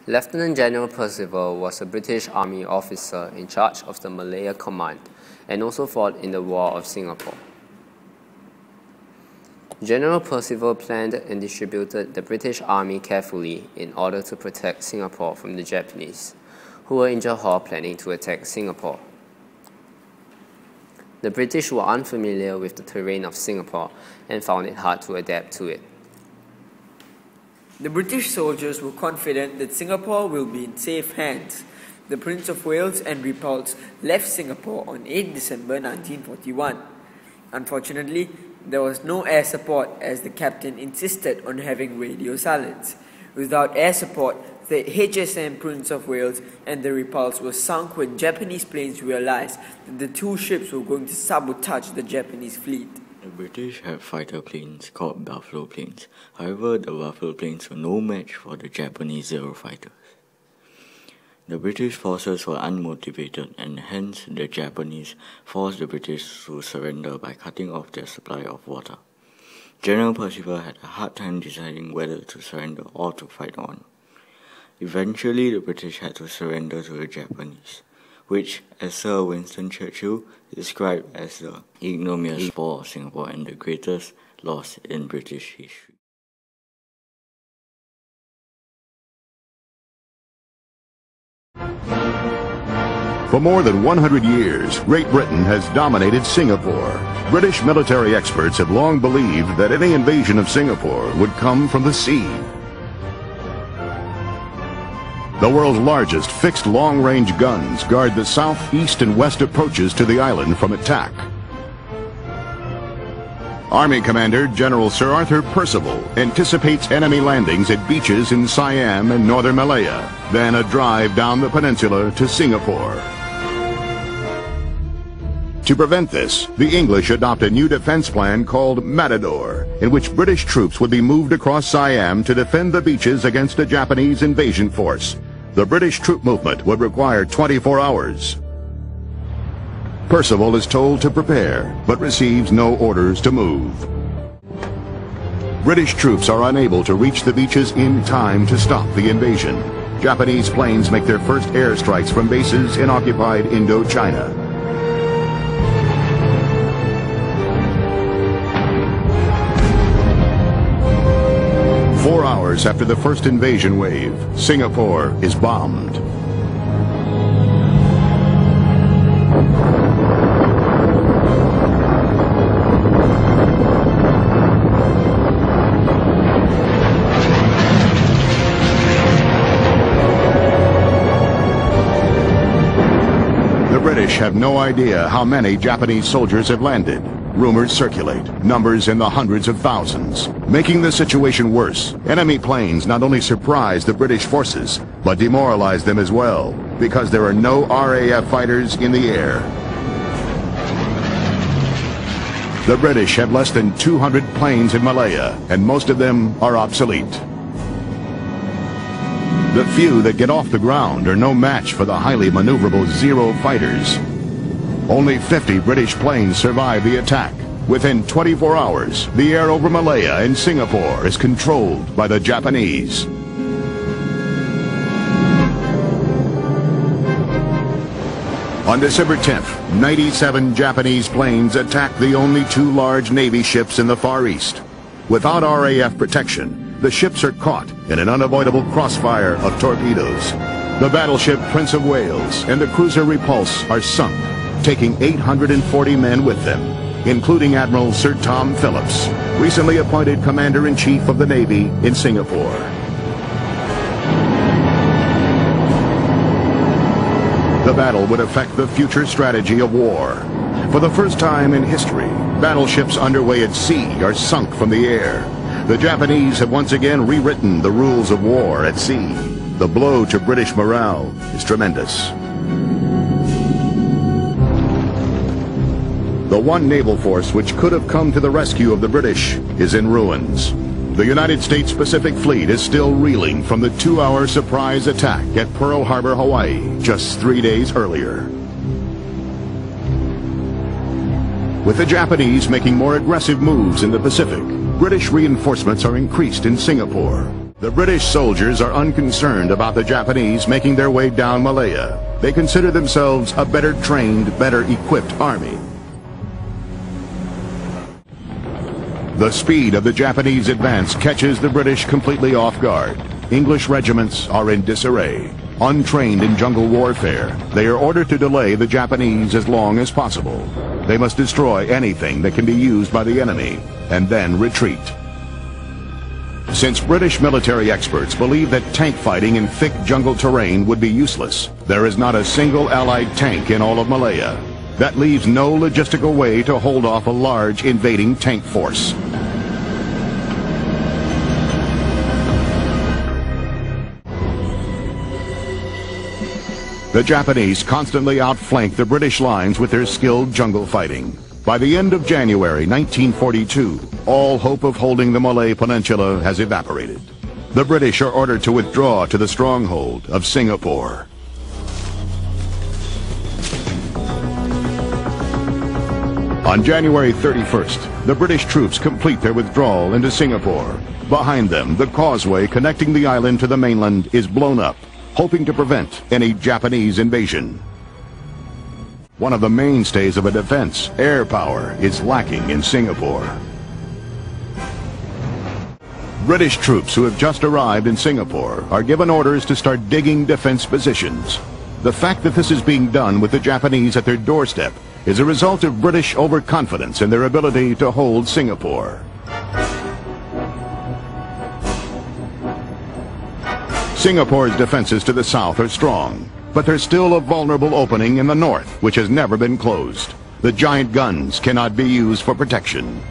Lieutenant General Percival was a British Army officer in charge of the Malaya Command and also fought in the War of Singapore. General Percival planned and distributed the British Army carefully in order to protect Singapore from the Japanese, who were in Johor planning to attack Singapore. The British were unfamiliar with the terrain of Singapore and found it hard to adapt to it. The British soldiers were confident that Singapore will be in safe hands. The Prince of Wales and Repulse left Singapore on 8 December 1941. Unfortunately, there was no air support as the captain insisted on having radio silence. Without air support, the HSM Prince of Wales and the Repulse were sunk when Japanese planes realized that the two ships were going to sabotage the Japanese fleet. The British had fighter planes called Buffalo planes. However, the Buffalo planes were no match for the Japanese Zero fighters. The British forces were unmotivated, and hence the Japanese forced the British to surrender by cutting off their supply of water. General Percival had a hard time deciding whether to surrender or to fight on. Eventually, the British had to surrender to the Japanese, which, as Sir Winston Churchill described as the ignominious fall of Singapore and the greatest loss in British history. For more than 100 years, Great Britain has dominated Singapore. British military experts have long believed that any invasion of Singapore would come from the sea. The world's largest fixed long-range guns guard the south, east, and west approaches to the island from attack. Army Commander General Sir Arthur Percival anticipates enemy landings at beaches in Siam and northern Malaya, then a drive down the peninsula to Singapore. To prevent this, the English adopt a new defense plan called Matador, in which British troops would be moved across Siam to defend the beaches against a Japanese invasion force. The British troop movement would require 24 hours. Percival is told to prepare, but receives no orders to move. British troops are unable to reach the beaches in time to stop the invasion. Japanese planes make their first airstrikes from bases in occupied Indochina. Four hours after the first invasion wave, Singapore is bombed. The British have no idea how many Japanese soldiers have landed. Rumors circulate, numbers in the hundreds of thousands. Making the situation worse, enemy planes not only surprise the British forces, but demoralize them as well, because there are no RAF fighters in the air. The British have less than 200 planes in Malaya, and most of them are obsolete. The few that get off the ground are no match for the highly maneuverable Zero fighters. Only 50 British planes survive the attack. Within 24 hours, the air over Malaya and Singapore is controlled by the Japanese. On December 10th, 97 Japanese planes attacked the only two large Navy ships in the Far East. Without RAF protection, the ships are caught in an unavoidable crossfire of torpedoes. The battleship Prince of Wales and the cruiser Repulse are sunk, taking 840 men with them, including Admiral Sir Tom Phillips, recently appointed Commander-in-Chief of the Navy in Singapore. The battle would affect the future strategy of war. For the first time in history, battleships underway at sea are sunk from the air. The Japanese have once again rewritten the rules of war at sea. The blow to British morale is tremendous. The one naval force which could have come to the rescue of the British is in ruins. The United States Pacific Fleet is still reeling from the 2-hour surprise attack at Pearl Harbor, Hawaii, just 3 days earlier. With the Japanese making more aggressive moves in the Pacific, British reinforcements are increased in Singapore. The British soldiers are unconcerned about the Japanese making their way down Malaya. They consider themselves a better trained, better equipped army. The speed of the Japanese advance catches the British completely off guard. English regiments are in disarray. Untrained in jungle warfare, they are ordered to delay the Japanese as long as possible. They must destroy anything that can be used by the enemy, and then retreat. Since British military experts believe that tank fighting in thick jungle terrain would be useless, there is not a single Allied tank in all of Malaya. That leaves no logistical way to hold off a large invading tank force. The Japanese constantly outflank the British lines with their skilled jungle fighting. By the end of January 1942, all hope of holding the Malay Peninsula has evaporated. The British are ordered to withdraw to the stronghold of Singapore. On January 31st, the British troops complete their withdrawal into Singapore. Behind them, the causeway connecting the island to the mainland is blown up, hoping to prevent any Japanese invasion. One of the mainstays of a defense, air power, is lacking in Singapore. British troops who have just arrived in Singapore are given orders to start digging defense positions. The fact that this is being done with the Japanese at their doorstep is a result of British overconfidence in their ability to hold Singapore. Singapore's defenses to the south are strong, but there's still a vulnerable opening in the north which has never been closed. The giant guns cannot be used for protection.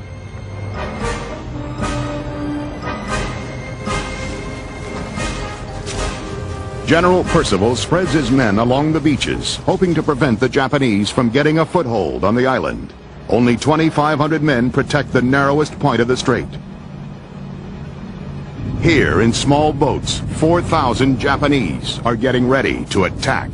General Percival spreads his men along the beaches, hoping to prevent the Japanese from getting a foothold on the island. Only 2,500 men protect the narrowest point of the strait. Here, in small boats, 4,000 Japanese are getting ready to attack.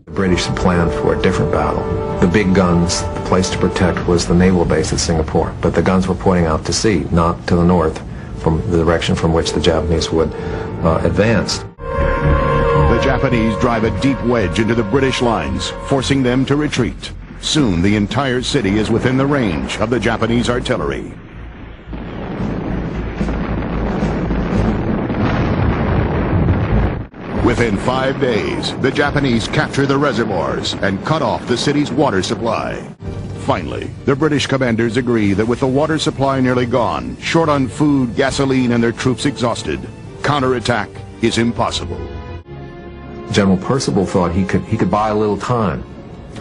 The British had planned for a different battle. The big guns, the place to protect was the naval base at Singapore, but the guns were pointing out to sea, not to the north, from the direction from which the Japanese would advance. The Japanese drive a deep wedge into the British lines, forcing them to retreat. Soon, the entire city is within the range of the Japanese artillery. Within 5 days, the Japanese capture the reservoirs and cut off the city's water supply. Finally, the British commanders agree that with the water supply nearly gone, short on food, gasoline, and their troops exhausted, counterattack is impossible. General Percival thought he could buy a little time,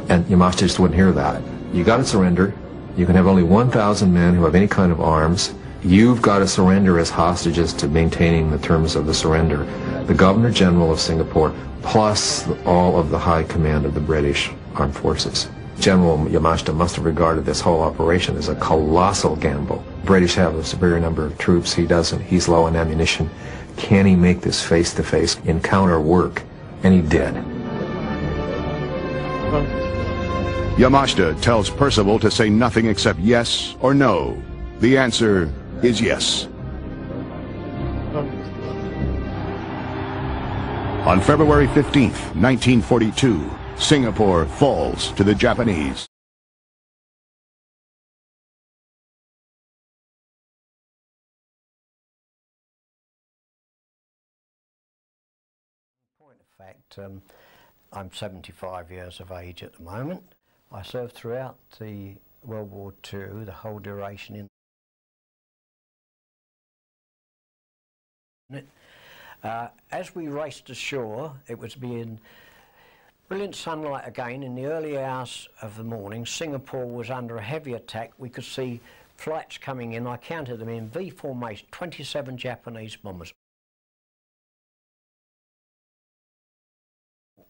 and Yamashita just wouldn't hear that. You got to surrender. You can have only 1,000 men who have any kind of arms. You've got to surrender as hostages to maintaining the terms of the surrender. The Governor General of Singapore, plus all of the high command of the British Armed Forces. General Yamashita must have regarded this whole operation as a colossal gamble. British have a superior number of troops. He doesn't. He's low on ammunition. Can he make this face-to-face encounter work? And he did. Yamashita tells Percival to say nothing except yes or no. The answer is yes. On February 15th, 1942, Singapore falls to the Japanese. Point of fact, I'm 75 years of age at the moment. I served throughout the World War II, the whole duration in it. As we raced ashore, it was being brilliant sunlight again. In the early hours of the morning, Singapore was under a heavy attack. We could see flights coming in. I counted them in V formation, 27 Japanese bombers.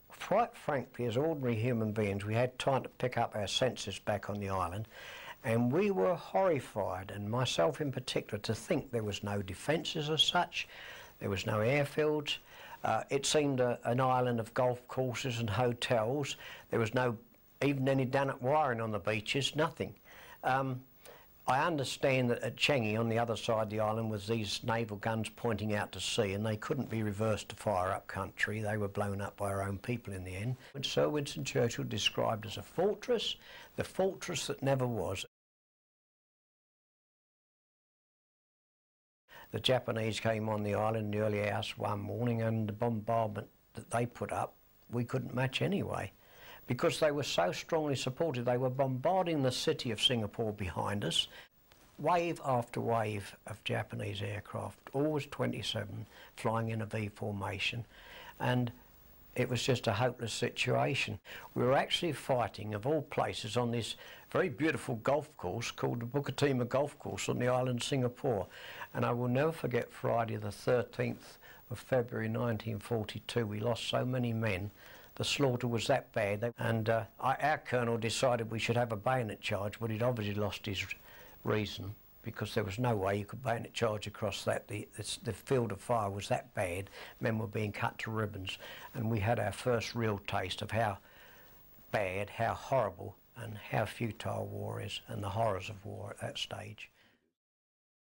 Quite frankly, as ordinary human beings, we had time to pick up our senses back on the island, and we were horrified, and myself in particular, to think there was no defences as such. There was no airfields. It seemed an island of golf courses and hotels. There was no even any downed wiring on the beaches, nothing. I understand that at Changi, on the other side of the island, was these naval guns pointing out to sea, and they couldn't be reversed to fire up country. They were blown up by our own people in the end. And Sir Winston Churchill described as a fortress, the fortress that never was. The Japanese came on the island, the early hours one morning, and the bombardment that they put up, we couldn't match anyway. Because they were so strongly supported, they were bombarding the city of Singapore behind us. Wave after wave of Japanese aircraft, always 27, flying in a V formation, and it was just a hopeless situation. We were actually fighting, of all places, on this very beautiful golf course called the Bukit Golf Course on the island of Singapore. And I will never forget Friday the 13th of February 1942. We lost so many men. The slaughter was that bad, and our colonel decided we should have a bayonet charge, but he'd obviously lost his reason, because there was no way you could bayonet charge across that. The field of fire was that bad, men were being cut to ribbons, and we had our first real taste of how bad, how horrible, and how futile war is, and the horrors of war at that stage.